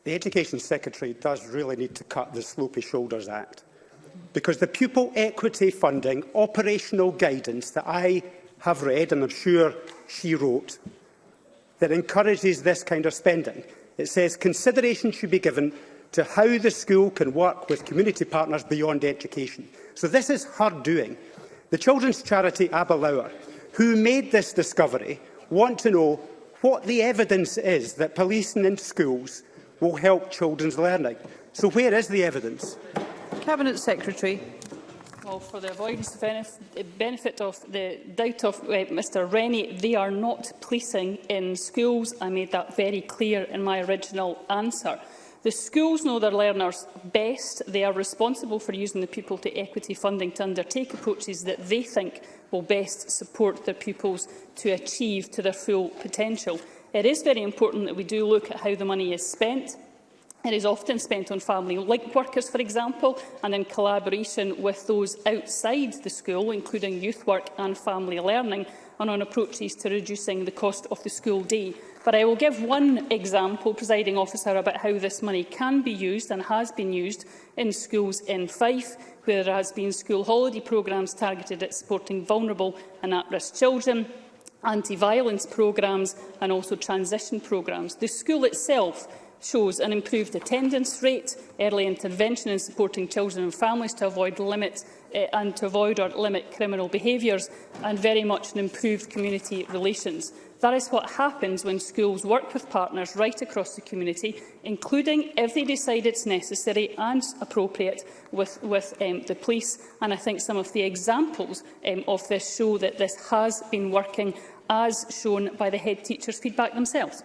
The Education Secretary does really need to cut the Slopey Shoulders Act, because the Pupil Equity Funding operational guidance that I have read, and I'm sure she wrote, that encourages this kind of spending. It says consideration should be given to how the school can work with community partners beyond education. So this is her doing. The children's charity Aberlour, who made this discovery, want to know what the evidence is that policing in schools will help children's learning. So where is the evidence? Cabinet Secretary. Well, for the avoidance of benefit of the doubt of Mr Rennie, they are not policing in schools. I made that very clear in my original answer. The schools know their learners best. They are responsible for using the Pupil Equity Funding to undertake approaches that they think will best support their pupils to achieve to their full potential. It is very important that we do look at how the money is spent. It is often spent on family link workers, for example, and in collaboration with those outside the school, including youth work and family learning, and on approaches to reducing the cost of the school day. But I will give one example, Presiding Officer, about how this money can be used and has been used in schools in Fife, where there has been school holiday programmes targeted at supporting vulnerable and at-risk children, anti-violence programmes and also transition programmes. The school itself shows an improved attendance rate, early intervention in supporting children and families to avoid or limit criminal behaviours, and very much an improved community relations. That is what happens when schools work with partners right across the community, including, if they decide it's necessary and appropriate, with the police. And I think some of the examples of this show that this has been working, as shown by the head teachers' feedback themselves.